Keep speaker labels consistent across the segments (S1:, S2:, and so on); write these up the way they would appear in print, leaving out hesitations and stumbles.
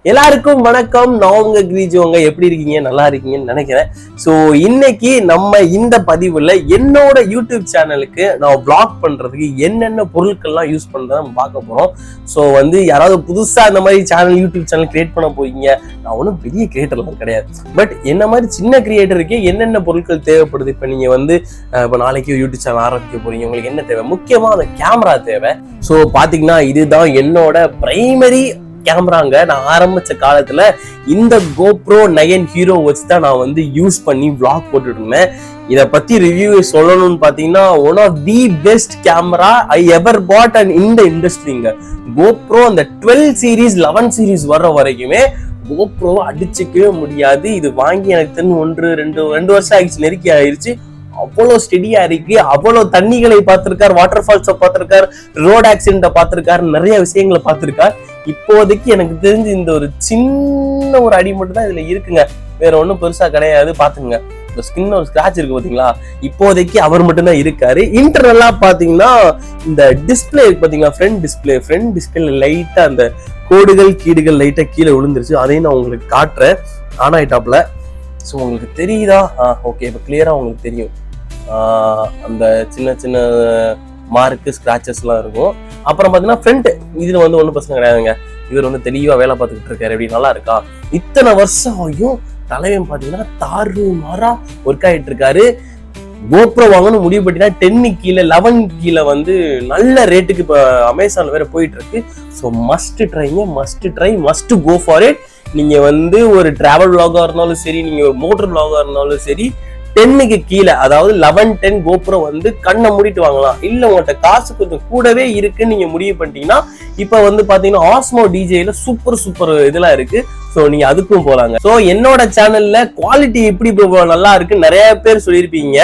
S1: எல்லாருக்கும் வணக்கம். நான் உங்க கிரீஜுவங்க. எப்படி இருக்கீங்க? நல்லா இருக்கீங்கன்னு நினைக்கிறேன். ஸோ இன்னைக்கு நம்ம இந்த பதிவுல என்னோட யூடியூப் சேனலுக்கு நான் vlog பண்றதுக்கு என்னென்ன பொருட்கள்லாம் யூஸ் பண்றதை நம்ம பார்க்க போறோம். ஸோ யாராவது புதுசா இந்த மாதிரி யூடியூப் சேனல் கிரியேட் பண்ண போறீங்க, நான் ஒன்றும் பெரிய கிரியேட்டர்லாம் கிடையாது. பட் என்ன மாதிரி சின்ன கிரியேட்டருக்கு என்னென்ன பொருட்கள் தேவைப்படுது? இப்போ நீங்க இப்போ நாளைக்கு யூடியூப் சேனல் ஆரம்பிக்க போறீங்க, உங்களுக்கு என்ன தேவை? முக்கியமா அந்த கேமரா தேவை. ஸோ பாத்தீங்கன்னா இதுதான் என்னோட பிரைமரி கேமராங்க. நான் ஆரம்பிச்ச காலத்துல இந்த GoPro 9 Hero வச்சுதான் நான் யூஸ் பண்ணி vlog போட்டுட்டு இருந்தேன். இதை பத்தி ரிவ்யூ சொல்லணும்னு பாத்தீங்கன்னா one of the best camera I ever bought and இந்த இண்டஸ்ட்ரிங்க. GoPro அந்த 12 சீரீஸ் 11 சீரீஸ் வர்ற வரைக்குமே GoPro அடிச்சுக்கவே முடியாது. இது வாங்கி எனக்கு தெரிஞ்சு ரெண்டு வருஷம் ஆயிடுச்சு, நெருக்கி ஆயிடுச்சு. அவ்வளோ ஸ்டெடியா இருக்கு, அவ்வளோ தண்ணிகளை பார்த்திருக்கார், வாட்டர் ஃபால்ஸை பார்த்திருக்கார், ரோட் ஆக்சிடென்ட்டை பார்த்திருக்காரு, நிறைய விஷயங்களை பார்த்திருக்கார். இப்போதைக்கு எனக்கு தெரிஞ்சு இந்த ஒரு சின்ன ஒரு அடி மட்டும் தான் இதுல இருக்குங்க, வேற ஒன்றும் பெருசா கிடையாது. பாத்துங்க, இந்த ஸ்கின் ஒரு ஸ்கிராட்ச் இருக்கு பாத்தீங்களா, இப்போதைக்கு அவர் மட்டும் தான் இருக்காரு. இன்டர்னலா பாத்தீங்கன்னா இந்த டிஸ்பிளே இருக்கு பாத்தீங்களா, ஃப்ரண்ட் டிஸ்பிளே லைட்டா அந்த கோடுகள் கீடுகள் லைட்டா கீழே விழுந்துருச்சு. அதையும் நான் உங்களுக்கு காட்டுறேன். ஆன் ஆயிட்டாப்ல. ஸோ உங்களுக்கு தெரியுதா? ஓகே, இப்போ கிளியரா உங்களுக்கு தெரியும். அந்த சின்ன சின்ன மார்க்கு ஸ்கிராச்சஸ் எல்லாம் இருக்கும். அப்புறம் பாத்தீங்கன்னா ஃப்ரண்ட் இதுல ஒன்றும் பிரச்சனை கிடையாதுங்க. இவர் தெளிவா வேலை பார்த்துக்கிட்டு இருக்காரு. எப்படி நல்லா இருக்கா? இத்தனை வருஷம் ஆகியும் தலைவன் பாத்தீங்கன்னா தாறு மாறா ஒர்க் ஆகிட்டு இருக்காரு. GoPro வாங்கணும் முடிவு பண்ணினா 10 கீழே 11 கீழே நல்ல ரேட்டுக்கு இப்போ அமேசான்ல வேற போயிட்டு இருக்கு. So must go for it. நீங்க ஒரு டிராவல் vlog-ஆ இருந்தாலும் சரி, நீங்க ஒரு மோட்டர் vlog-ஆ இருந்தாலும் சரி, 10க்கு கீழே, அதாவது 11-10 GoPro கண்ணை மூடிட்டு வாங்கலாம். இல்ல உங்கள்கிட்ட காசு கொஞ்சம் கூடவே இருக்குன்னு நீங்க முடிவு பண்ணிட்டீங்கன்னா இப்ப பாத்தீங்கன்னா Osmo DJல சூப்பர் இதெல்லாம் இருக்கு. ஸோ நீங்க அதுக்கும் போலாங்க. ஸோ என்னோட சேனல்ல குவாலிட்டி எப்படி நல்லா இருக்கு நிறைய பேர் சொல்லியிருப்பீங்க,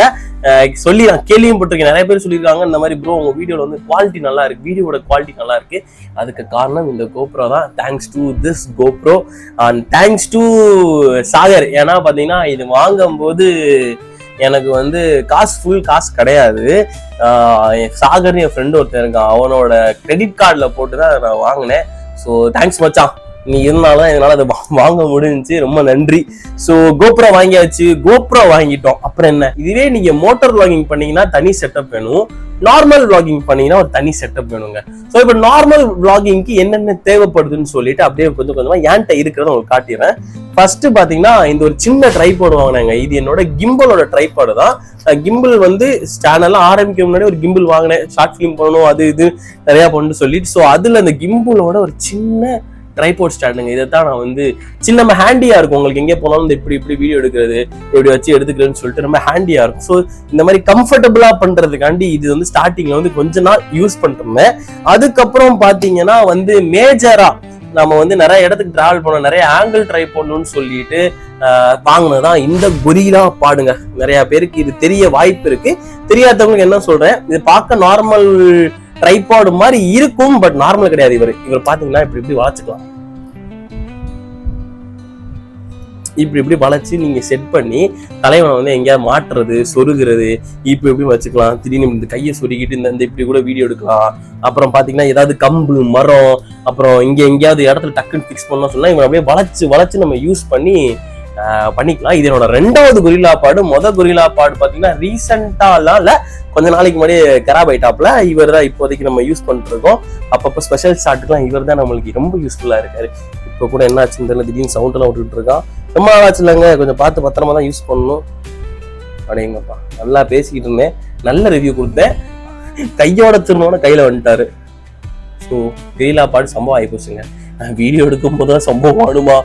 S1: சொல்லி நான் கேள்வியும் போட்டிருக்கேன். நிறைய பேர் சொல்லியிருக்காங்க இந்த மாதிரி ப்ரோ உங்க வீடியோல குவாலிட்டி நல்லா இருக்கு, வீடியோட குவாலிட்டி நல்லா இருக்கு. அதுக்கு காரணம் இந்த GoPro தான். Thanks to this GoPro and thanks to Sagar. ஏன்னா பாத்தீங்கன்னா இது வாங்கும்போது எனக்கு ஃபுல் காசு கிடையாது. சாகர் என் ஃப்ரெண்டு ஒருத்தர் இருக்கான், அவனோட கிரெடிட் கார்டுல போட்டு தான் நான் வாங்கினேன். ஸோ தேங்க்ஸ் மச்சான், நீ இருந்தாலும் இதனால அதை வாங்க முடிஞ்சுச்சு, ரொம்ப நன்றி. ஸோ GoPro வாங்கியாச்சு. GoPro வாங்கிட்டோம், அப்புறம் என்ன? இதுவே நீங்க மோட்டார் vlogging பண்ணீங்கன்னா தனி செட்டப் வேணும், நார்மல் vlogging பண்ணீங்கன்னா ஒரு தனி செட்டப் வேணுங்க. ஸோ இப்போ நார்மல் vloggingக்கு என்னென்ன தேவைப்படுதுன்னு சொல்லிட்டு அப்படியே கொஞ்சம் கொஞ்சமா என்கிட்ட இருக்கிறத உங்களுக்கு காட்டிடுறேன். ஃபர்ஸ்ட் பாத்தீங்கன்னா இந்த ஒரு சின்ன ட்ரைபாட் வாங்கினாங்க. இது என்னோட கிம்பலோட ட்ரைபாடு தான். கிம்பிள் சேனல்லாம் ஆரம்பிக்க முன்னாடி ஒரு கிம்பிள் வாங்கினேன், ஷார்ட் ஃபிலிம் பண்ணணும் அது இது நிறைய பண்ணு சொல்லிட்டு. ஸோ அதுல அந்த கிம்பிளோட ஒரு சின்ன ட்ரைபாட் ஸ்டாண்டுங்க. இதை தான் நான் சின்ன நம்ம ஹேண்டியா இருக்கும், உங்களுக்கு எங்கே போனாலும் இப்படி வீடியோ எடுக்கிறது, இப்படி வச்சு எடுத்துக்கிறேன்னு சொல்லிட்டு ரொம்ப ஹேண்டியா இருக்கும். ஸோ இந்த மாதிரி கம்ஃபர்டபுளா பண்றதுக்காண்டி இது ஸ்டார்டிங்ல கொஞ்ச நாள் யூஸ் பண்ணிருந்தேன். அதுக்கப்புறம் பாத்தீங்கன்னா மேஜரா நம்ம நிறைய இடத்துக்கு டிராவல் பண்ணோம், நிறைய ஆங்கிள் ட்ரை பண்ணணும்னு சொல்லிட்டு வாங்கினதான் இந்த கொரில்லா பாடுங்க. நிறைய பேருக்கு இது தெரிய வாய்ப்பு இருக்கு, தெரியாதவங்களுக்கு என்ன சொல்றேன், இது பார்க்க நார்மல் ட்ரைபாட் மாதிரி இருக்கும், பட் நார்மல் கிடையாது. இவர் பாத்தீங்கன்னா இப்படி வளைச்சுக்கலாம், இப்படி வளைச்சு நீங்க செட் பண்ணி தலைவனை எங்கேயாவது மாட்டுறது, சொருகிறது, இப்படி வச்சுக்கலாம். திடீர்னு இந்த கையை சொருகிட்டு இந்த இப்படி கூட வீடியோ எடுக்கலாம். அப்புறம் பாத்தீங்கன்னா ஏதாவது கம்பு மரம், அப்புறம் எங்கேயாவது இடத்துல டக்குன்னு பிக்ஸ் பண்ணலாம் சொன்னா இவன் அப்படியே வளைச்சு நம்ம யூஸ் பண்ணிக்கலாம். இது என்னோட 2வது கொரில்லா பாடு. கொரில்லா பாடு பாத்தீங்கன்னா ரீசெண்டாலாம் இல்ல, கொஞ்ச நாளைக்கு முன்னாடி கராப் ஆயிட்டாப்ல. இவர் தான் இப்போதைக்கு நம்ம யூஸ் பண்ணிட்டு இருக்கோம். அப்பப்போ ஸ்பெஷல் ஷாட்டுக்குலாம் இவர் தான் நம்மளுக்கு ரொம்ப யூஸ்ஃபுல்லா இருக்காரு. இப்போ கூட என்ன ஆச்சுன்னு தெரியல, திடீர்னு சவுண்ட் எல்லாம் விட்டுட்டு இருக்கான். ரொம்ப ஆச்சு இல்லைங்க, கொஞ்சம் பார்த்து பத்திரமா தான் யூஸ் பண்ணணும். அப்படிங்கப்பா, நல்லா பேசிக்கிட்டு இருந்தேன், நல்ல ரிவ்யூ கொடுத்தேன், கையோட திருநோட கையில வந்துட்டாரு. ஸோ கொரில்லா பாடு சம்பவம் ஆகி போச்சுங்க. வீடியோ எடுக்கும் போதுதான் சம்பவம் ஆடுமா?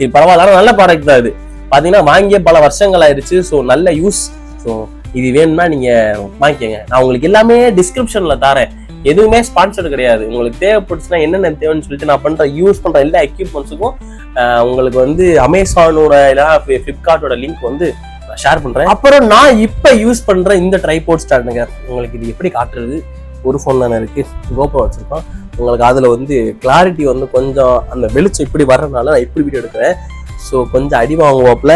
S1: இது பரவாயில்ல, நல்ல ப்ராடக்ட் தான். இது பாத்தீங்கன்னா வாங்கிய பல வருஷங்கள் ஆயிடுச்சு. ஸோ நல்ல யூஸ். ஸோ இது வேணும்னா நீங்க வாங்கிக்கங்க. நான் உங்களுக்கு எல்லாமே டிஸ்கிரிப்ஷன்ல தரேன், எதுவுமே ஸ்பான்சர்டு கிடையாது. உங்களுக்கு தேவைப்படுச்சுன்னா என்னென்ன தேவைன்னு சொல்லிட்டு நான் யூஸ் பண்ற எல்லா எக்யூப்மெண்ட்ஸுக்கும் உங்களுக்கு அமேசானோட இல்லைன்னா ஃபிளிப்கார்ட்டோட லிங்க் நான் ஷேர் பண்றேன். அப்புறம் நான் இப்ப யூஸ் பண்ற இந்த ட்ரைபாட் ஸ்டாண்டுங்க, உங்களுக்கு இது எப்படி காட்டுறது? ஒரு ஃபோன் தானே இருக்கு, GoPro வச்சிருக்கோம். உங்களுக்கு அதுல கிளாரிட்டி கொஞ்சம் அந்த வெளிச்சம் இப்படி வர்றதுனால நான் இப்படி வீடியோ எடுக்கிறேன். ஸோ கொஞ்சம் அடி வாங்குவாப்புல.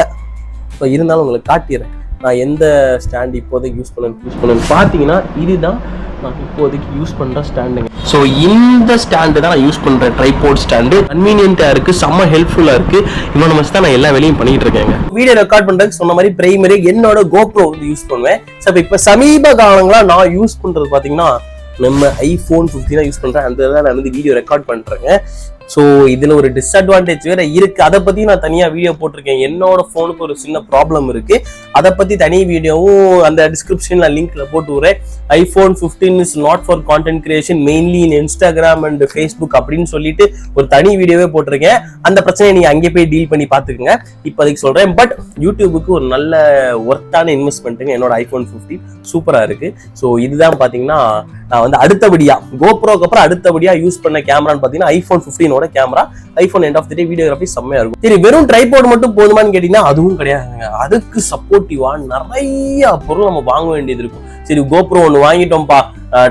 S1: ஸோ இருந்தாலும் உங்களுக்கு காட்டிடுறேன் நான் எந்த ஸ்டாண்ட் இப்போதைக்கு யூஸ் பண்ணேன்னு பார்த்தீங்கன்னா இதுதான் நான் இப்போதைக்கு யூஸ் பண்ற ஸ்டாண்டுங்க. ஸோ இந்த ஸ்டாண்டு தான் நான் யூஸ் பண்றேன். ட்ரைபாட் ஸ்டாண்டு கன்வீனியன்ட்டா இருக்கு, செம்ம ஹெல்ப்ஃபுல்லா இருக்கு. இவன் வச்சு தான் நான் எல்லா வேலையும் பண்ணிட்டு இருக்கேங்க. வீடியோ ரெக்கார்ட் பண்றதுக்கு சொன்ன மாதிரி பிரைமரி என்னோட GoPro வந்து யூஸ் பண்ணுவேன். ஸோ இப்ப சமீப காலங்களா நான் யூஸ் பண்றது பாத்தீங்கன்னா நம்ம iPhone 15 யூஸ் பண்றேன். அந்த நான் வந்து வீடியோ ரெக்கார்ட் பண்றேங்க. ஸோ இதுல ஒரு டிஸ்அட்வான்டேஜ் வேற இருக்கு. அதை பத்தி நான் தனியா வீடியோ போட்டிருக்கேன். என்னோட போனுக்கு ஒரு சின்ன ப்ராப்ளம் இருக்கு. அதை பத்தி தனி வீடியோவும் அந்த டிஸ்கிரிப்ஷன்ல லிங்க்ல போட்டு விடுறேன். iPhone 15 is not for content creation, mainly in Instagram and Facebook அப்படின்னு சொல்லிட்டு ஒரு தனி வீடியோவே போட்டிருக்கேன். அந்த பிரச்சனையை நீங்க அங்கே போய் டீல் பண்ணி பாத்துக்கோங்க. இப்போதைக்கு சொல்றேன். பட் யூடியூபுக்கு ஒரு நல்ல ஒர்த்தான இன்வெஸ்ட்மெண்ட்டுங்க என்னோட iPhone 15 சூப்பரா இருக்கு. ஸோ இதுதான் பாத்தீங்கன்னா நான் வந்து அடுத்தபடியா GoProக்கு அப்புறம் அடுத்தபடியா யூஸ் பண்ண கேமரான்னு பாத்தீங்கன்னா iPhone 15 camera. iPhone end of the day videography செம்மையா இருக்கும். சரி, வெறும் ட்ரைபாட் மட்டும் போதுமான்னு கேட்டீங்கன்னா அதுவும் கிடையாதுங்க. அதுக்கு சப்போர்ட்டிவா நிறைய பொருள் நம்ம வாங்க வேண்டியது இருக்கும். சரி, GoPro ஒன்று வாங்கிட்டோம்ப்பா,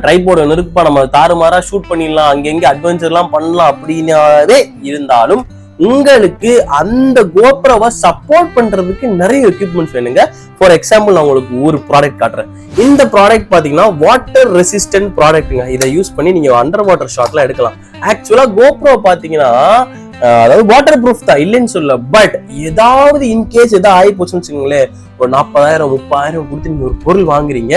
S1: ட்ரைபாட் ஒன்று இருக்குப்பா, நம்ம தாறுமாறா ஷூட் பண்ணிடலாம், அங்கெங்க அட்வென்ச்சர்லாம் பண்ணலாம் அப்படின்னாவே இருந்தாலும் உங்களுக்கு அந்த GoProவை சப்போர்ட் பண்றதுக்கு நிறைய எக்யூப்மெண்ட்ஸ் வேணுங்க. ஃபார் எக்ஸாம்பிள் நான் உங்களுக்கு ஒரு ப்ராடக்ட் காட்டுறேன். இந்த ப்ராடக்ட் பாத்தீங்கன்னா வாட்டர் ரெசிஸ்டன்ட் ப்ராடக்ட்டுங்க. இதை யூஸ் பண்ணி நீங்க அண்டர் வாட்டர் ஷாட்லாம் எடுக்கலாம். ஆக்சுவலா GoPro பாத்தீங்கன்னா அதாவது வாட்டர் ப்ரூஃப் தான், இல்லைன்னு சொல்ல. பட் ஏதாவது இன்கேஸ் ஏதாவது ஆகி போச்சுன்னு வச்சுக்கோங்களேன், ஒரு 40,000 30,000 கொடுத்து நீங்க ஒரு பொருள் வாங்குறீங்க,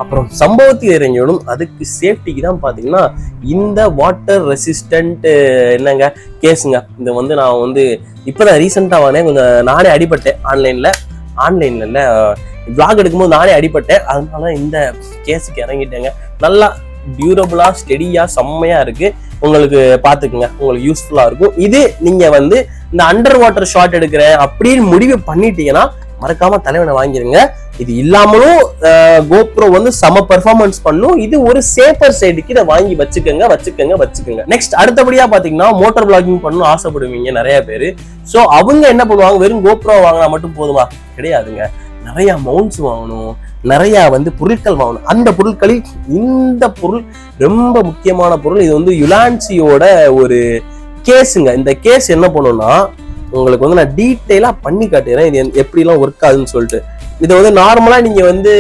S1: அப்புறம் சம்பவத்துக்கு இறங்கிடும். அதுக்கு சேஃப்டிக்கு தான் பாத்தீங்கன்னா இந்த வாட்டர் ரெசிஸ்டன்ட் என்னங்க கேஸுங்க. இந்த வந்து நான் வந்து இப்பதான் ரீசெண்டா வாங்கினேன். கொஞ்சம் நானே அடிபட்டேன் ஆன்லைன்ல vlog எடுக்கும்போது நானே அடிபட்டேன். அதனால இந்த கேஸுக்கு இறங்கிட்டேங்க. நல்லா டியூரபிளா ஸ்டெடியா செம்மையா இருக்கு. உங்களுக்கு பாத்துக்குங்க, உங்களுக்கு யூஸ்ஃபுல்லா இருக்கும். இது நீங்க வந்து இந்த அண்டர் வாட்டர் ஷாட் எடுக்கிறேன் அப்படின்னு முடிவு பண்ணிட்டீங்கன்னா மறக்காம தலைவனை வாங்கிருங்க. இது இல்லாமலும் GoPro வந்து செம பெர்ஃபார்மன்ஸ் பண்ணும். இது ஒரு சேஃபர் சைடுக்கு இதை வாங்கி வச்சுக்கோங்க. நெக்ஸ்ட் அடுத்தபடியா பாத்தீங்கன்னா மோட்டார் பிளாகிங் பண்ணணும் ஆசைப்படுவீங்க நிறைய பேரு. சோ அவங்க என்ன பண்ணுவாங்க, வெறும் GoPro வாங்கினா மட்டும் போதுமா? கிடையாதுங்க. நிறைய மவுண்ட்ஸ் வாங்கணும், நிறைய வந்து பொருட்கள் வாங்கணும். அந்த பொருட்களில் இந்த பொருள் ரொம்ப முக்கியமான பொருள். இது வந்து யுலான்சியோட ஒரு கேஸுங்க. இந்த கேஸ் என்ன பண்ணும்னா உங்களுக்கு வந்து நான் டீட்டெயிலா பண்ணி காட்டுறேன் இது எப்படிலாம் ஒர்க் ஆகுதுன்னு சொல்லிட்டு. இதை வந்து நார்மலா நீங்க வந்து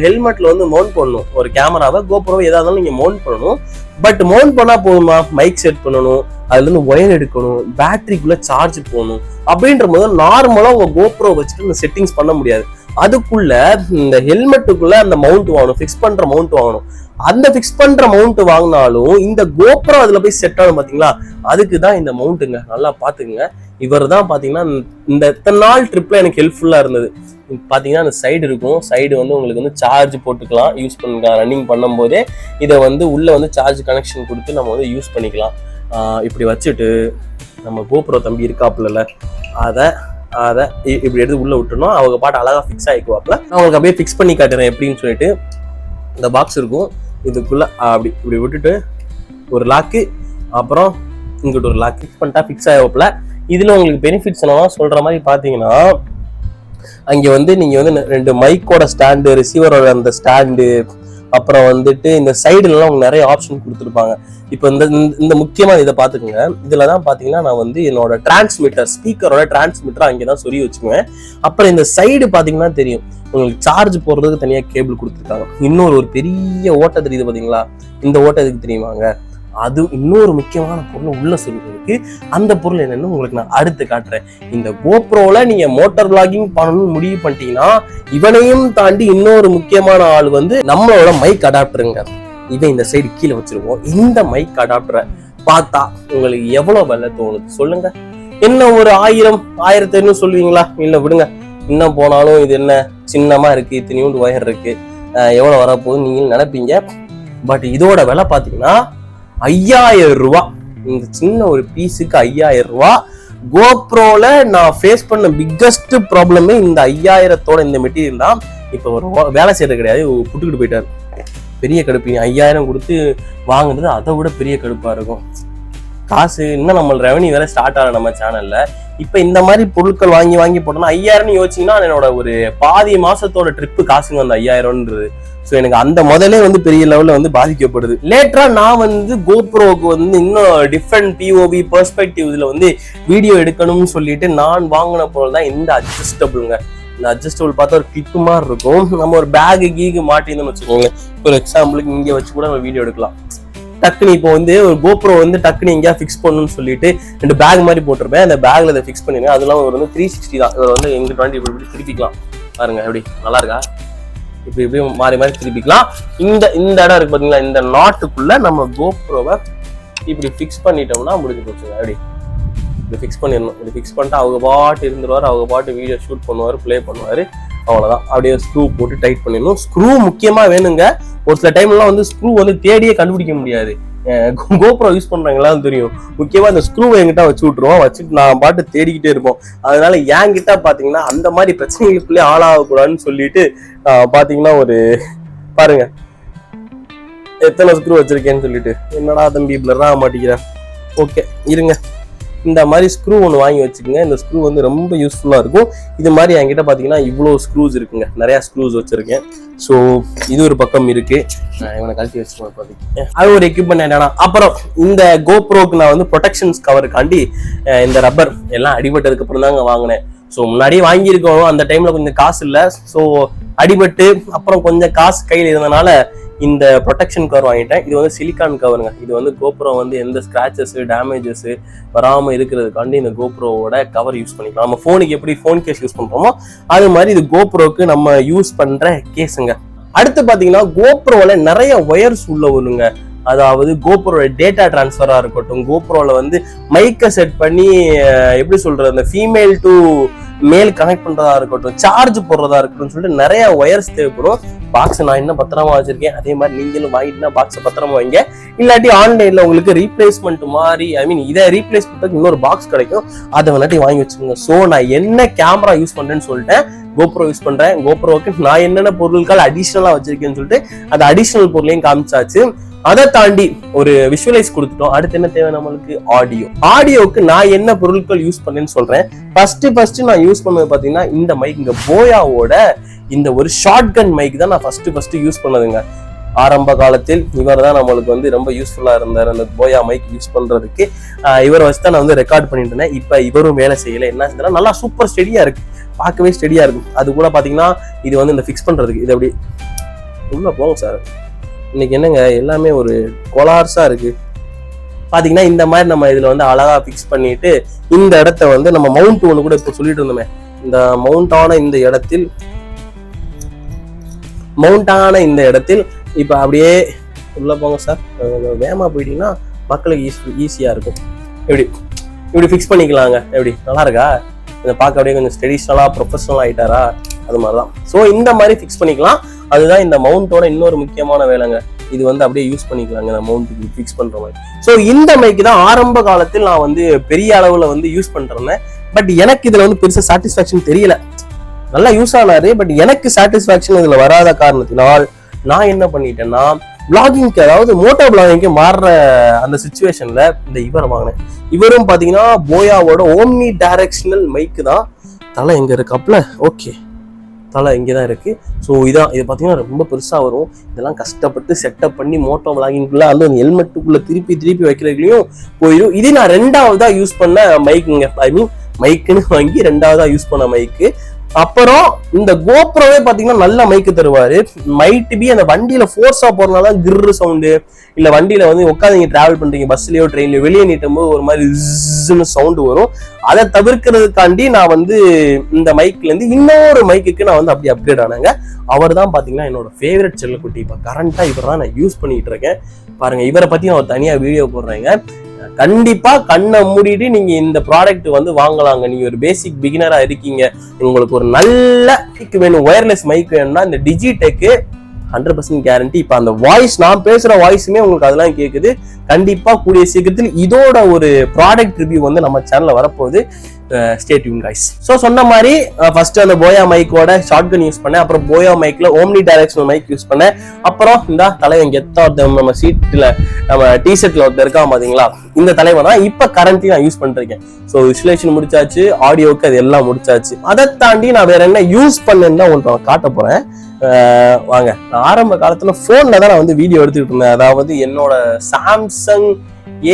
S1: ஹெல்மெட்ல வந்து மவுண்ட் பண்ணணும். ஒரு கேமராவை GoPro ஏதாவது நீங்க மவுண்ட் பண்ணணும். பட் மவுண்ட் பண்ணா போதுமா? மைக் செட் பண்ணணும், அதுல இருந்து ஒயர் எடுக்கணும், பேட்டரிக்குள்ள சார்ஜ் போகணும். அப்படின்ற போது நார்மலா உங்க GoPro வச்சுட்டு இந்த செட்டிங்ஸ் பண்ண முடியாது. அதுக்குள்ள இந்த ஹெல்மெட்டுக்குள்ள அந்த மவுண்ட் வாங்கணும், ஃபிக்ஸ் பண்ற மவுண்ட் வாங்கணும். அந்த ஃபிக்ஸ் பண்ற மவுண்ட் வாங்கினாலும் இந்த GoPro அதுல போய் செட் ஆகும் பாத்தீங்களா, அதுக்கு தான் இந்த மவுண்ட்டுங்க. நல்லா பாத்துக்குங்க. இவர் தான் பாத்தீங்கன்னா இந்த இத்தனை நாள் ட்ரிப்ல எனக்கு ஹெல்ப்ஃபுல்லா இருந்தது. பாத்தீங்கன்னா அந்த சைடு இருக்கும். சைடு வந்து உங்களுக்கு வந்து சார்ஜ் போட்டுக்கலாம், யூஸ் பண்ணிக்கலாம். ரன்னிங் பண்ணும் போதே இதை வந்து உள்ள வந்து சார்ஜ் கனெக்ஷன் கொடுத்து நம்ம வந்து யூஸ் பண்ணிக்கலாம். இப்படி வச்சுட்டு நம்ம GoPro தம்பி இருக்காப்புல அதை இப்படி எடுத்து உள்ள விட்டுணும். அவங்க பாட்டு அழகா ஃபிக்ஸ் ஆகிக்குவாப்புல. நான் உங்களுக்கு அப்படியே ஃபிக்ஸ் பண்ணி காட்டுறேன் எப்படின்னு சொல்லிட்டு. இந்த பாக்ஸ் இருக்கும், இதுக்குள்ள அப்படி இப்படி விட்டுட்டு ஒரு லாக்கு, அப்புறம் இங்கிட்ட ஒரு லாக் ஃபிக்ஸ் பண்ணிட்டா ஃபிக்ஸ் ஆகிவாப்புல. இதுல உங்களுக்கு பெனிஃபிட்ஸ் என்னன்னா சொல்ற மாதிரி பாத்தீங்கன்னா அங்க வந்து நீங்க வந்து 2 மைக்கோட ஸ்டாண்டு, ரிசீவரோட அந்த ஸ்டாண்டு, அப்புறம் வந்துட்டு இந்த சைடுலாம் உங்களுக்கு நிறைய ஆப்ஷன் கொடுத்துருப்பாங்க. இப்போ இந்த முக்கியமான இதை பாத்துக்கோங்க. இதுலதான் பாத்தீங்கன்னா நான் வந்து என்னோட டிரான்ஸ்மிட்டர், ஸ்பீக்கரோட டிரான்ஸ்மிட்டர் அங்கேதான் சொல்லி வச்சுக்குவேன். அப்புறம் இந்த சைடு பாத்தீங்கன்னா தெரியும் உங்களுக்கு சார்ஜ் போடுறதுக்கு தனியா கேபிள் கொடுத்துருக்காங்க. இன்னொரு ஒரு பெரிய ஓட்டை தெரியுது பாத்தீங்களா, இந்த ஓட்டை எதுக்கு தெரியுமாங்க? அது இன்னொரு முக்கியமான பொருள் உள்ள சொல்றதுக்கு. அந்த பொருள் என்னன்னு உங்களுக்கு நான் அடுத்து காட்டுறேன். இந்த GoProல நீங்க மோட்டார் பிளாகிங் பண்ணணும்னு முடிவு பண்ணிட்டீங்கன்னா இவனையும் தாண்டி இன்னொரு முக்கியமான ஆள் வந்து நம்மளோட மைக் அடாப்டருங்க. இதை இந்த சைடு கீழே வச்சிருவோம். இந்த மைக் அடாப்டரை பார்த்தா உங்களுக்கு எவ்வளவு விலை தோணுது சொல்லுங்க? என்ன ஒரு 1000 1500 சொல்லுவீங்களா? இல்ல விடுங்க, இன்னும் போனாலும் இது என்ன சின்னமா இருக்கு, இத்தனையோண்டு ஒயர் இருக்கு, எவ்வளவு வரப்போகுதுன்னு நீங்க நினைப்பீங்க. பட் இதோட விலை பாத்தீங்கன்னா 5000 ரூபாய். இந்த சின்ன ஒரு பீஸுக்கு 5000 ரூபாய். GoProல நான் ஃபேஸ் பண்ண பிக்கஸ்ட் ப்ராப்ளமே இந்த 5000தோட இந்த மெட்டீரியல் தான். இப்போ ஒரு வேலை செய்யறது கிடையாது, புட்டுக்கிட்டு போயிட்டாரு. பெரிய கடுப்பு. 5000 கொடுத்து வாங்குறது அதை விட பெரிய கடுப்பா இருக்கும். காசு இன்னும் நம்ம ரெவன்யூ வேற ஸ்டார்ட் ஆகல நம்ம சேனல்ல. இப்ப இந்த மாதிரி பொருட்கள் வாங்கி போட்டோம்னா 5000 யோசிச்சீங்கன்னா என்னோட ஒரு பாதி மாசத்தோட ட்ரிப்பு காசுங்க அந்த 5000ன்றது. ஸோ எனக்கு அந்த முதலே வந்து பெரிய லெவல்ல வந்து பாதிக்கப்படுது. லேட்டரா நான் வந்து GoProக்கு வந்து இன்னும் டிஃப்ரெண்ட் POV பெர்ஸ்பெக்டிவ் இதுல வந்து வீடியோ எடுக்கணும்னு சொல்லிட்டு நான் வாங்கின பொருள் தான் இந்த அட்ஜஸ்டபிள்ங்க. இந்த அட்ஜஸ்டபிள் பார்த்தா ஒரு கிளிப்பு மாதிரி இருக்கும். நம்ம ஒரு பேகு கீகு மாட்டிருந்தோம்னு வச்சுக்கோங்க. ஒரு எக்ஸாம்பிளுக்கு இங்கே வச்சு கூட நம்ம வீடியோ எடுக்கலாம். டக்குனு இப்போ வந்து ஒரு GoPro வந்து டக்குனு எங்கேயா ஃபிக்ஸ் பண்ணணும்னு சொல்லிட்டு 2 பேக் மாதிரி போட்டிருப்பேன். அந்த பேக்ல இதை ஃபிக்ஸ் பண்ணிருங்க. அதெல்லாம் ஒரு வந்து 360 தான். இதில் வந்து எங்கிட்ட வாண்டி இப்படி திருப்பிக்கலாம் பாருங்க. எப்படி நல்லா இருக்கா? இப்படி மாறி மாறி திருப்பிக்கலாம். இந்த இடம் இருக்கு பாத்தீங்களா, இந்த நாட்டுக்குள்ள நம்ம GoProவை இப்படி ஃபிக்ஸ் பண்ணிட்டோம்னா முடிஞ்சு போச்சுங்க. இப்படி ஃபிக்ஸ் பண்ணிடணும். இப்படி ஃபிக்ஸ் பண்ணிட்டு அவங்க பாட்டு இருந்துருவாரு, அவங்க பாட்டு வீடியோ ஷூட் பண்ணுவாரு, பிளே பண்ணுவாரு, அவ்வளவுதான். அப்படியே ஸ்க்ரூ போட்டு டைட் பண்ணிடணும். ஸ்க்ரூ முக்கியமா வேணுங்க. ஒரு சில டைம்லாம் வந்து ஸ்க்ரூ வந்து தேடியே கண்டுபிடிக்க முடியாது. GoPro யூஸ் பண்றாங்களா தெரியும். முக்கியமா இந்த ஸ்க்ரூவை என்கிட்ட வச்சு விட்டுருவோம், வச்சுட்டு நான் பாட்டு தேடிக்கிட்டே இருப்போம். அதனால என்கிட்ட பாத்தீங்கன்னா அந்த மாதிரி பிரச்சனைகளுக்குள்ளே ஆளாகக்கூடாதுன்னு சொல்லிட்டு பாத்தீங்கன்னா ஒரு பாருங்க எத்தனை ஸ்க்ரூ வச்சிருக்கேன்னு சொல்லிட்டு. என்னடா தம்பி பிளர் ஆக மாட்டேங்கிறேன். ஓகே இருங்க, இந்த மாதிரி ஸ்க்ரூ ஒன்று வாங்கி வச்சுக்கோங்க. இந்த ஸ்க்ரூ வந்து ரொம்ப யூஸ்ஃபுல்லாக இருக்கும். இது மாதிரி என்கிட்ட பார்த்தீங்கன்னா இவ்வளோ ஸ்க்ரூஸ் இருக்குங்க, நிறையா ஸ்க்ரூஸ் வச்சுருக்கேன். ஸோ இது ஒரு பக்கம் இருக்கு. இவனை கழட்டி வச்சுக்கோங்க பார்த்தீங்க. அது ஒரு எக்யூப்மெண்ட் என்னன்னா. அப்புறம் இந்த GoProக்கு நான் வந்து ப்ரொடெக்ஷன்ஸ் கவருக்காண்டி இந்த ரப்பர் எல்லாம் அடிபட்டதுக்கு அப்புறம் தாங்க வாங்கினேன். ஸோ முன்னாடியே வாங்கியிருக்கோம், அந்த டைம்ல கொஞ்சம் காசு இல்லை. ஸோ அடிபட்டு அப்புறம் கொஞ்சம் காசு கையில் இருந்தனால இந்த ப்ரொடெக்ஷன் கவர் வாங்கிட்டேன். இது வந்து சிலிக்கான் கவருங்க. இது வந்து GoPro வந்து எந்த ஸ்கிராச்சஸ் டேமேஜஸ் வராம இருக்கிறதுக்காண்டி இந்த GoProவோட கவர் யூஸ் பண்ணிக்கலாம். நம்ம போனுக்கு எப்படி போன் கேஸ் யூஸ் பண்றோமோ அது மாதிரி இது GoProக்கு நம்ம யூஸ் பண்ற கேஸுங்க. அடுத்து பாத்தீங்கன்னா GoProல நிறைய ஒயர்ஸ் உள்ள வருங்க. அதாவது GoProட டேட்டா டிரான்ஸ்ஃபரா இருக்கட்டும், GoProல வந்து மைக்கை செட் பண்ணி எப்படி சொல்றது, அந்த ஃபீமேல் டு மேல் கனெக்ட் பண்றதா இருக்கட்டும், சார்ஜ் போடுறதா இருக்கட்டும் சொல்லிட்டு நிறைய ஒயர்ஸ் தேவைப்படும். பாக்ஸ் நான் இன்னும் பத்திரமா வச்சிருக்கேன். அதே மாதிரி நீங்களும் வாங்கிட்டுனா பாக்ஸை பத்திரமா வைங்க. இல்லாட்டி ஆன்லைன்ல உங்களுக்கு ரீப்ளேஸ்மெண்ட் மாதிரி இதை ரீப்ளேஸ் பண்றதுக்கு இன்னொரு பாக்ஸ் கிடைக்கும், அதை வேணாட்டி வாங்கி வச்சுக்கோங்க. ஸோ நான் என்ன கேமரா யூஸ் பண்றேன்னு சொல்லிட்டேன், GoPro யூஸ் பண்றேன். GoProக்கு நான் என்னென்ன பொருட்கள் அடிஷனலா வச்சிருக்கேன்னு சொல்லிட்டு அந்த அடிஷனல் பொருளையும் காமிச்சாச்சு. அதை தாண்டி ஒரு விஷுவலைஸ் கொடுத்துட்டோம். அடுத்து என்ன தேவை நம்மளுக்கு? ஆடியோக்கு நான் என்ன பொருட்கள் யூஸ் பண்ணேன்னு சொல்றேன். ஃபர்ஸ்ட் நான் யூஸ் பண்ணது பாத்தீங்கன்னா இந்த மைக், இந்த போயாவோட இந்த ஒரு ஷார்ட் கன் மைக் தான் நான் ஃபர்ஸ்ட் யூஸ் பண்ணதுங்க. ஆரம்ப காலத்தில் இவர் தான் நம்மளுக்கு வந்து ரொம்ப யூஸ்ஃபுல்லா இருந்தார் அந்த போயா மைக் யூஸ் பண்றதுக்கு. இவரை வச்சு தான் நான் வந்து ரெக்கார்ட் பண்ணிட்டு இருந்தேன். இப்ப இவரும் வேலை செய்யல. என்ன செஞ்சா நல்லா சூப்பர் ஸ்டெடியா இருக்கு, பார்க்கவே ஸ்டெடியா இருக்கும். அது கூட பாத்தீங்கன்னா இது வந்து இந்த ஃபிக்ஸ் பண்றதுக்கு இது அப்படி உள்ள போங்க சார். இன்னைக்கு என்னங்க எல்லாமே ஒரு கொலார்ஸா இருக்கு பாத்தீங்கன்னா. இந்த மாதிரி நம்ம இதுல வந்து அழகா ஃபிக்ஸ் பண்ணிட்டு இந்த இடத்த வந்து நம்ம மவுண்ட் ஒன்று கூட இப்போ சொல்லிட்டு இருந்தோமே, இந்த மவுண்டான இந்த இடத்தில் இப்ப அப்படியே உள்ள போங்க சார். வேகமா போயிட்டீங்கன்னா மக்களுக்கு ஈஸியா இருக்கும். இப்படி ஃபிக்ஸ் பண்ணிக்கலாங்க. எப்படி நல்லா இருக்கா? இதை பார்க்க அப்படியே கொஞ்சம் ட்ரெடிஷ்னலா ப்ரொஃபஷனல் ஆயிட்டாரா, அது மாதிரிதான். ஸோ இந்த மாதிரி ஃபிக்ஸ் பண்ணிக்கலாம். அதுதான் இந்த மவுண்டோட இன்னொரு முக்கியமான வேலைங்க. இது வந்து அப்படியே யூஸ் பண்ணிக்கலாங்க இந்த மவுண்ட்டுக்கு ஃபிக்ஸ் பண்ற மாதிரி. ஸோ இந்த மைக்கு தான் ஆரம்ப காலத்தில் நான் வந்து பெரிய அளவுல வந்து யூஸ் பண்றேன். பட் எனக்கு இதுல வந்து பெருசா சாட்டிஸ்ஃபேக்ஷன் தெரியல. நல்லா யூஸ் ஆனாரு, பட் எனக்கு சாட்டிஸ்ஃபேக்ஷன் இதுல வராத காரணத்தினால் நான் என்ன பண்ணிட்டேன்னா பிளாகிங்க்கு, அதாவது மோட்டோ பிளாகிங்க்கு மாறுற அந்த சிச்சுவேஷன்ல இந்த இவரை வாங்கினேன். இவரும் பாத்தீங்கன்னா போயாவோட ஓம்னி டைரக்ஷனல் மைக்கு தான். தலை எங்க இருக்காப்ல? ஓகே, தலை இங்கேதான் இருக்கு. ஸோ இது பார்த்தீங்கன்னா ரொம்ப பெருசா வரும். இதெல்லாம் கஷ்டப்பட்டு செட்டப் பண்ணி மோட்டோ விளாகிங்குள்ள அந்த ஹெல்மெட்டுக்குள்ள திருப்பி வைக்கிறதுலையும் போயிடும். இதே நான் ரெண்டாவதா யூஸ் பண்ண மைக்குங்க. மைக்குன்னு வாங்கி ரெண்டாவதா யூஸ் பண்ண மைக்கு. அப்புறம் இந்த GoProவே பாத்தீங்கன்னா நல்ல மைக்கு தருவாரு. மைட் பி அந்த வண்டியில ஃபோர்ஸா போறதுனால கிர்ரு சவுண்டு, இல்ல வண்டியில வந்து உட்காந்து நீங்க டிராவல் பண்றீங்க, பஸ்லயோ ட்ரெயின்லயோ, வெளியே நீட்டும் போது ஒரு மாதிரி ஜின்னு சவுண்டு வரும். அதை தவிர்க்கிறதுக்காண்டி நான் வந்து இந்த மைக்ல இருந்து இன்னொரு மைக்குக்கு நான் வந்து அப்படி அப்கிரேட் ஆனாங்க. அவர் தான் பாத்தீங்கன்னா என்னோட ஃபேவரட் செல்லக்குட்டி. இப்ப கரண்டா இவர் தான் நான் யூஸ் பண்ணிட்டு இருக்கேன். பாருங்க, இவரை பத்தி நான் ஒரு தனியா வீடியோ போடுறேங்க. கண்டிப்பா கண்ணை மூடிட்டு நீங்க இந்த ப்ராடக்ட் வந்து வாங்கலாங்க. நீங்க ஒரு பேசிக் பிகினரா இருக்கீங்க, உங்களுக்கு ஒரு நல்ல மைக் வேணும், ஒயர்லெஸ் மைக் வேணும்னா இந்த டிஜிடெக் 100% கேரண்டி. இப்ப அந்த வாய்ஸ், நான் பேசுற வாய்ஸுமே உங்களுக்கு அதெல்லாம் கேக்குது. கண்டிப்பா கூடிய சீக்கிரத்தில் இதோட ஒரு ப்ராடக்ட் ரிவ்யூ வந்து நம்ம சேனல்ல வரப்போகுது. Stay tune guys. ஸோ சொன்ன மாதிரி ஃபர்ஸ்ட் அந்த போயா மைக்கோட ஷார்ட் கன் யூஸ் பண்ணேன். அப்புறம் போயா மைக்ல ஓம்னி டைரக்ஷனல் மைக் யூஸ் பண்ணேன். அப்புறம் இந்த தலைவன் கெத்தா நம்ம சீட்ல நம்ம டிஷர்ட்ல ஒருத்தர் இருக்கா பாத்தீங்களா, இந்த தலைவன் தான் இப்ப கரண்ட்லி நான் யூஸ் பண்ணிருக்கேன். ஸோ விசுவலேஷன் முடிச்சாச்சு, ஆடியோக்கு அது எல்லாம் முடிச்சாச்சு. அதை தாண்டி நான் வேற என்ன யூஸ் பண்ணேன்னு தான் உங்களுக்கு காட்ட போறேன். வாங்க. நான் ஆரம்ப காலத்துல போன்ல தான் நான் வந்து வீடியோ எடுத்துக்கிட்டு இருந்தேன். அதாவது என்னோட சாம்சங்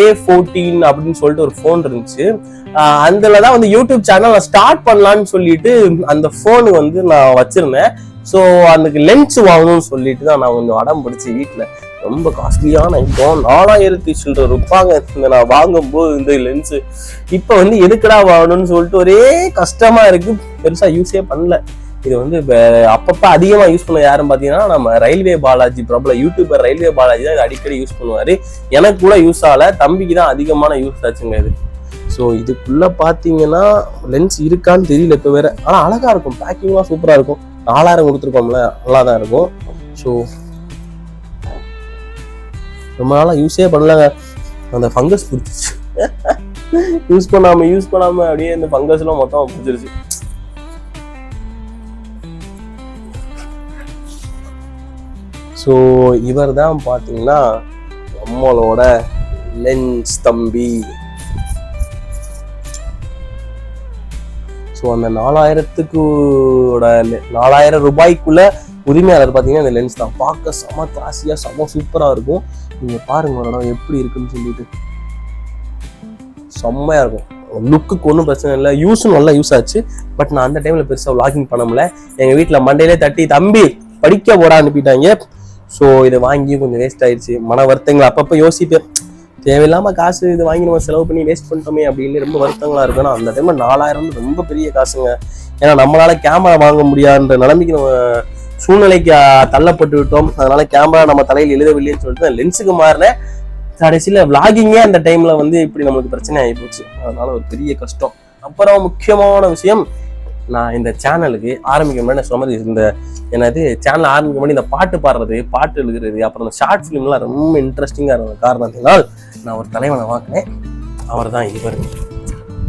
S1: A14 அப்படின்னு சொல்லிட்டு ஒரு போன் இருந்துச்சு. அதுலதான் வந்து யூடியூப் சேனல் நான் ஸ்டார்ட் பண்ணலான்னு சொல்லிட்டு அந்த போனு வந்து நான் வச்சிருந்தேன். ஸோ அதுக்கு லென்ஸ் வாங்கணும்னு சொல்லிட்டு தான் நான் கொஞ்சம் அடம் பிடிச்சி வீட்டில் ரொம்ப காஸ்ட்லியான ஐட்டம். 4000 சில்லற ரூபாங்க இந்த நான் வாங்கும்போது இந்த லென்ஸு. இப்போ வந்து எதுக்குடா வாங்கணும்னு சொல்லிட்டு ஒரே கஷ்டமா இருக்கு, பெருசா யூஸே பண்ணல. இது வந்து அப்பப்ப அதிகமா யூஸ் பண்ண யாருன்னு பாத்தீங்கன்னா நம்ம ரயில்வே பாலாஜி, பிரபல யூடியூபர் ரயில்வே பாலாஜி தான் இது அடிக்கடி யூஸ் பண்ணுவாரு. எனக்கு கூட யூஸ் ஆகல, தம்பிக்கு தான் அதிகமான யூஸ் ஆச்சுங்க இது. ஸோ இதுக்குள்ள பாத்தீங்கன்னா லென்ஸ் இருக்கான்னு தெரியல இப்ப வேற. ஆனா அழகா இருக்கும், பேக்கிங்லாம் சூப்பரா இருக்கும். 4000 கொடுத்துருக்கோம்ல, நல்லா தான் இருக்கும். ஸோ ரொம்ப நாளா யூஸே பண்ணலங்க, அந்த ஃபங்கஸ் பிடிச்சிருச்சு. யூஸ் பண்ணாம அப்படியே இந்த ஃபங்கஸ் எல்லாம் மொத்தம் பிடிச்சிருச்சு. ஸோ இவர் தான் பார்த்தீங்கன்னா நம்மளோட லென்ஸ் தம்பி. ஸோ அந்த 4000 ரூபாய்க்குள்ள உரிமையாளர் பார்த்தீங்கன்னா இந்த லென்ஸ் தான். பார்க்க செம கிளாஸியா செம சூப்பராக இருக்கும். நீங்கள் பாருங்க ஒரு இடம் எப்படி இருக்குன்னு சொல்லிட்டு, செம்மையா இருக்கும். லுக்குக்கு ஒன்றும் பிரச்சனை இல்லை, யூஸும் நல்லா யூஸ் ஆச்சு. பட் நான் அந்த டைம்ல பெருசாக வ்ளாகிங் பண்ண முடியல. எங்கள் வீட்டில் மண்டையிலே தட்டி தம்பி படிக்க போட அனுப்பிட்டாங்க. ஸோ இதை வாங்கி கொஞ்சம் வேஸ்ட் ஆயிடுச்சு. மன வருத்தங்கள் அப்பப்போ யோசிப்பேன், தேவையில்லாம காசு இது வாங்கி நம்ம செலவு பண்ணி வேஸ்ட் பண்ணிட்டோமே அப்படின்னு ரொம்ப வருத்தங்களா இருக்குன்னா, அந்த டைம்ல 4000 ரொம்ப பெரிய காசுங்க. ஏன்னா நம்மளால கேமரா வாங்க முடியாதுன்ற நிலைமைக்கு நம்ம சூழ்நிலைக்கு தள்ளப்பட்டு விட்டோம். அதனால கேமரா நம்ம தலையில் எழுதவில்லைன்னு சொல்லிட்டு லென்ஸுக்கு மாறினேன். கடைசியில விளாகிங்கே அந்த டைம்ல வந்து இப்படி நம்மளுக்கு பிரச்சனை ஆகிப்போச்சு. அதனால ஒரு பெரிய கஷ்டம். அப்புறம் முக்கியமான விஷயம், நான் இந்த சேனலுக்கு ஆரம்பிக்க முன்னாடி சொன்ன மாதிரி இந்த என்னது சேனல் ஆரம்பிக்க முன்னாடி இந்த பாட்டு பாடுறது, பாட்டு எழுதுறது, அப்புறம் இந்த ஷார்ட் ஃபிலிம்லாம் ரொம்ப இன்ட்ரெஸ்டிங்காக இருந்த காரணத்தினால் நான் ஒரு தலைவனை வாங்கினேன். அவர் தான் இவர்.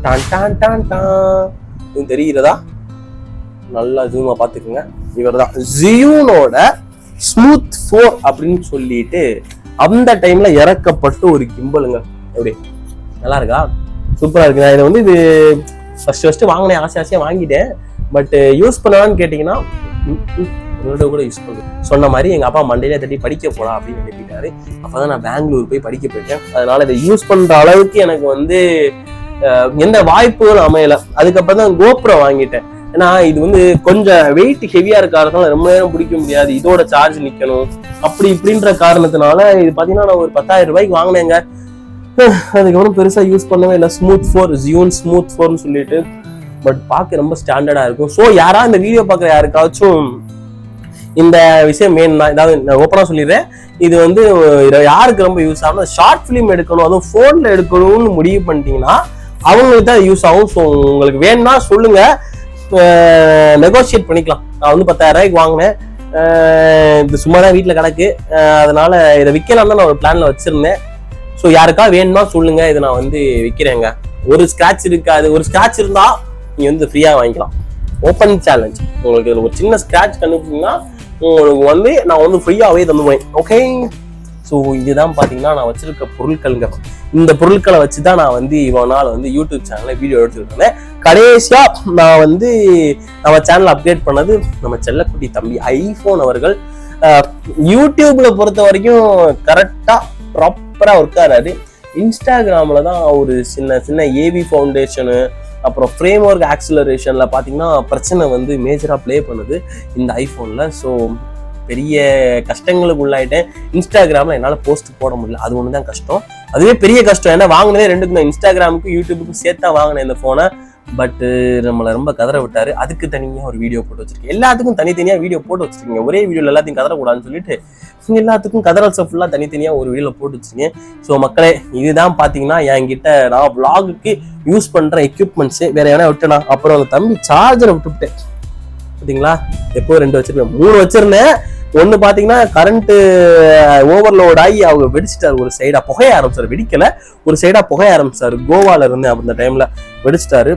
S1: டான் டான் டான் டான். இது தெரிகிறதா? நல்லா ஜூமா பார்த்துக்குங்க. இவர் தான் ஜியூனோட ஸ்மூத் 4 அப்படின்னு சொல்லிட்டு அந்த டைம்ல இறக்கப்பட்ட ஒரு கிம்பலுங்க. எப்படி நல்லா இருக்கா? சூப்பரா இருக்கு. நான் இதை வந்து இது ஃபர்ஸ்ட் வாங்கினேன், ஆசையா வாங்கிட்டேன். பட் யூஸ் பண்ணலான்னு கேட்டீங்கன்னா கூட யூஸ் பண்ணு சொன்ன மாதிரி எங்க அப்பா மண்டையில தட்டி படிக்க போலாம் அப்படின்னு நினைப்பிட்டாரு. அப்பதான் நான் பெங்களூர் போய் படிக்க போயிட்டேன். அதனால இதை யூஸ் பண்ற அளவுக்கு எனக்கு வந்து எந்த வாய்ப்புகளும் அமையல. அதுக்கப்புறம் தான் கோப்ரோ வாங்கிட்டேன். ஏன்னா இது வந்து கொஞ்சம் வெயிட் ஹெவியா இருக்கிறதுனால ரொம்ப நேரம் பிடிக்க முடியாது, இதோட சார்ஜ் நிக்கணும் அப்படி இப்படின்ற காரணத்தினால இது பாத்தீங்கன்னா நான் ஒரு 10,000 ரூபாய்க்கு வாங்கினேங்க. அதுக்கப்புறம் பெருசா யூஸ் பண்ணவே இல்லை. ஸ்மூத் 4 ஜியூன் ஸ்மூத் 4ன்னு சொல்லிட்டு. பட் பார்க்க ரொம்ப ஸ்டாண்டர்டா இருக்கும். ஸோ யாரா இந்த வீடியோ பார்க்குற யாருக்காச்சும் இந்த விஷயம் வேணும்னா, ஏதாவது நான் ஓப்பனா சொல்லிடுறேன், இது வந்து யாருக்கு ரொம்ப யூஸ் ஆகும், ஷார்ட் ஃபிலிம் எடுக்கணும் அதுவும் ஃபோன்ல எடுக்கணும்னு முடிவு பண்ணிட்டீங்கன்னா அவங்களுக்கு தான் யூஸ் ஆகும். ஸோ உங்களுக்கு வேணும்னா சொல்லுங்க, நெகோசியேட் பண்ணிக்கலாம். நான் வந்து 10,000 ரூபாய்க்கு வாங்கினேன், இது சும்மா தான் வீட்டில் கிடக்கு, அதனால இதை விற்கலாம் தான் நான் ஒரு பிளான்ல வச்சிருந்தேன். ஸோ யாருக்கா வேணும்னா சொல்லுங்க, இதை நான் வந்து விற்கிறேங்க. ஒரு ஸ்கிராட்ச் இருக்காது, ஒரு ஸ்கிராட்ச் இருந்தா நீங்க வந்து ஃப்ரீயா வாங்கிக்கலாம். Open challenge. உங்களுக்கு ஒரு சின்ன ஸ்கிராட்ச் கண்டுபிடிச்சீங்கன்னா உங்களுக்கு வந்து நான் வந்து ஃப்ரீயாவே தந்துவேன். ஓகே. ஸோ இதுதான் பாத்தீங்கன்னா நான் வச்சிருக்க பொருட்கள்ங்க. இந்த பொருட்களை வச்சுதான் நான் வந்து இவ்வளவு நாள் வந்து யூடியூப் சேனல்ல வீடியோ எடுத்துக்கிட்டு இருந்தேன். கடைசியா நான் வந்து நம்ம சேனல் அப்டேட் பண்ணது நம்ம செல்லக்குட்டி தம்பி ஐபோன் அவர்கள். யூடியூப்ல பொறுத்த வரைக்கும் கரெக்டா ப்ராப்பரா ஒர்க் ஆகாது. இன்ஸ்டாகிராம்ல தான் ஒரு சின்ன ஏவி ஃபவுண்டேஷனு அப்புறம் ஃப்ரேம் ஒர்க் ஆக்சிலரேஷன்ல பாத்தீங்கன்னா பிரச்சனை வந்து மேஜரா பிளே பண்ணுது இந்த ஐபோன்ல. ஸோ பெரிய கஷ்டங்களுக்கு உள்ளாயிட்டேன். இன்ஸ்டாகிராம்ல என்னால போஸ்ட் போட முடியல, அது ஒண்ணுதான் கஷ்டம். அதுவே பெரிய கஷ்டம். ஏன்னா வாங்கினதே ரெண்டுக்கும், இன்ஸ்டாகிராமுக்கும் யூடியூபுக்கும் சேர்த்தா வாங்கினேன் இந்த போனை. பட் நம்மளை ரொம்ப கதற விட்டாரு. அதுக்கு தனியா ஒரு வீடியோ போட்டு வச்சிருக்கேன். எல்லாத்துக்கும் தனித்தனியா வீடியோ போட்டு வச்சிருக்கீங்க. ஒரே வீடியோல எல்லாத்தையும் கதறக்கூடாதுன்னு சொல்லிட்டு எல்லாத்துக்கும் கதறல்ஸை ஃபுல்லா தனித்தனியா ஒரு வீடியோல போட்டு வச்சிருக்கேன். ஸோ மக்களே, இதுதான் பாத்தீங்கன்னா என்கிட்ட நான் vlogக்கு யூஸ் பண்ற எக்யூப்மெண்ட்ஸ். வேற எவனா விட்டுனா அப்புறம் அந்த தம்பி சார்ஜரை விட்டுவிட்டேன். பாத்தீங்களா, எப்போ 2 வச்சிருக்கேன், 3 வச்சிருந்தேன். ஒண்ணு பாத்தீங்கன்னா கரண்ட் ஓவர்லோட் ஆகி அவங்க வெடிச்சிட்டாரு. ஒரு சைடா புகைய ஆரம்பிச்சாரு, வெடிக்கல, ஒரு சைடா புகைய ஆரம்பிச்சாரு. கோவால இருந்து அந்த டைம்ல வெடிச்சிட்டாரு,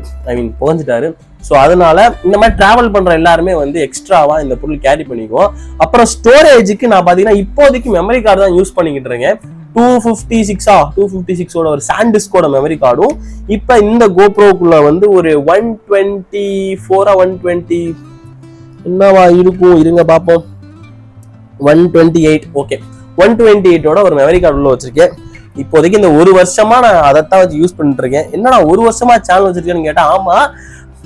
S1: புகஞ்சிட்டாரு. ஸோ அதனால இந்த மாதிரி டிராவல் பண்ற எல்லாருமே வந்து எக்ஸ்ட்ராவா இந்த பொருள் கேரி பண்ணிக்குவோம். அப்புறம் ஸ்டோரேஜுக்கு நான் பாத்தீங்கன்னா இப்போதைக்கு மெமரி கார்டு தான் யூஸ் பண்ணிக்கிட்டு இருக்கேன். 256 ஒரு சாண்டிஸ்கோட மெமரி கார்டும் இப்ப இந்த கோப்ரோக்குள்ள வந்து ஒரு 124 120 என்னவா இருக்கும், இருங்க பாப்போம், 128. ஓகே, 128ஓட ஒரு மெமரி கார்டு உள்ள வச்சிருக்கேன். இப்போதைக்கு இந்த 1 வருஷமா நான் அதைத்தான் வச்சு யூஸ் பண்ணிட்டு இருக்கேன். என்னடா 1 வருஷமா சேனல் வச்சிருக்கேன்னு கேட்டா, ஆமா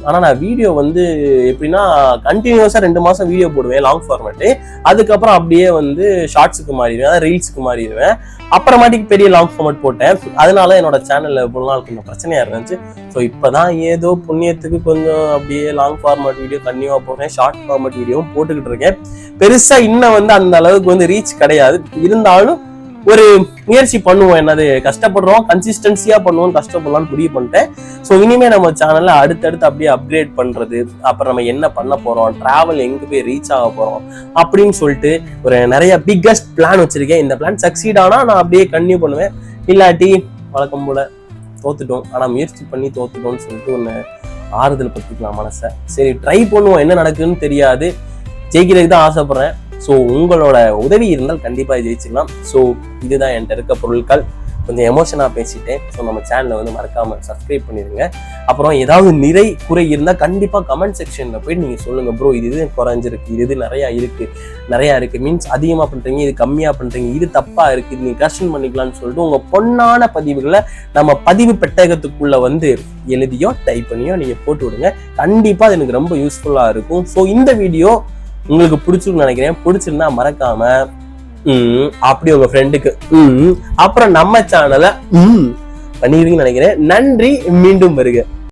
S1: ஆனா நான் வீடியோ வந்து எப்படின்னா கண்டினியூஸா 2 மாசம் வீடியோ போடுவேன் லாங் ஃபார்மேட்டு. அதுக்கப்புறம் அப்படியே வந்து ஷார்ட்ஸுக்கு மாறிடுவேன், ரீல்ஸுக்கு மாறிடுவேன். அப்புறமாட்டிக்கு பெரிய லாங் ஃபார்மேட் போட்டேன். அதனால என்னோட சேனல்ல ஒரு நாள் கொஞ்சம் பிரச்சனையா இருந்துச்சு. ஸோ இப்பதான் ஏதோ புண்ணியத்துக்கு கொஞ்சம் அப்படியே லாங் ஃபார்மேட் வீடியோ கண்டினியூவா போடுறேன், ஷார்ட் ஃபார்மேட் வீடியோவும் போட்டுக்கிட்டு இருக்கேன். பெருசா இன்னும் வந்து அந்த அளவுக்கு வந்து ரீச் கிடையாது. இருந்தாலும் ஒரு முயற்சி பண்ணுவோம், என்னது கஷ்டப்படுறோம், கன்சிஸ்டன்சியா பண்ணுவோம், கஷ்டப்படலாம்னு முடிவு பண்ணிட்டேன். ஸோ இனிமே நம்ம சேனல்ல அடுத்தடுத்து அப்படியே அப்கிரேட் பண்றது, அப்புறம் நம்ம என்ன பண்ண போறோம், டிராவல் எங்க போய் ரீச் ஆக போறோம் அப்படின்னு சொல்லிட்டு ஒரு நிறைய பிக்கஸ்ட் பிளான் வச்சிருக்கேன். இந்த பிளான் சக்சீட் ஆனா நான் அப்படியே கன்டினியூ பண்ணுவேன், இல்லாட்டி வழக்கம் போல தோத்துட்டோம், ஆனா முயற்சி பண்ணி தோத்துட்டோம்னு சொல்லிட்டு ஒன்று ஆறுதல் படுத்திக்கலாம் மனசை. சரி ட்ரை பண்ணுவோம், என்ன நடக்குதுன்னு தெரியாது, ஜெயிக்கிறதுக்கு தான் ஆசைப்படுறேன். ஸோ உங்களோட உதவி இருந்தால் கண்டிப்பாக ஜெயிச்சிடலாம். ஸோ இதுதான் என்கிட்ட இருக்க பொருட்கள். கொஞ்சம் எமோஷனாக பேசிட்டேன். ஸோ நம்ம சேனலை வந்து மறக்காமல் சப்ஸ்கிரைப் பண்ணிடுங்க. அப்புறம் ஏதாவது நிறை குறை இருந்தால் கண்டிப்பாக கமெண்ட் செக்ஷனில் போய் நீங்கள் சொல்லுங்கள், ப்ரோ இது குறைஞ்சிருக்கு, இது நிறையா இருக்குது மீன்ஸ் அதிகமாக பண்ணுறீங்க, இது கம்மியாக பண்ணுறீங்க, இது தப்பாக இருக்குது, இது நீங்கள் கரெக்ஷன் பண்ணிக்கலாம்னு சொல்லிட்டு உங்கள் பொண்ணான பதிவுகளை நம்ம பதிவு பெட்டகத்துக்குள்ளே வந்து எழுதியோ டைப் பண்ணியோ நீங்கள் போட்டு விடுங்க. கண்டிப்பாக அது எனக்கு ரொம்ப யூஸ்ஃபுல்லாக இருக்கும். ஸோ இந்த வீடியோ உங்களுக்கு பிடிச்சிருக்குன்னு நினைக்கிறேன். பிடிச்சிருந்தா மறக்காம அப்படி உங்க ஃப்ரெண்டுக்கு அப்புறம் நம்ம சேனலை பண்ணிடுவீங்கன்னு நினைக்கிறேன். நன்றி, மீண்டும் வருக.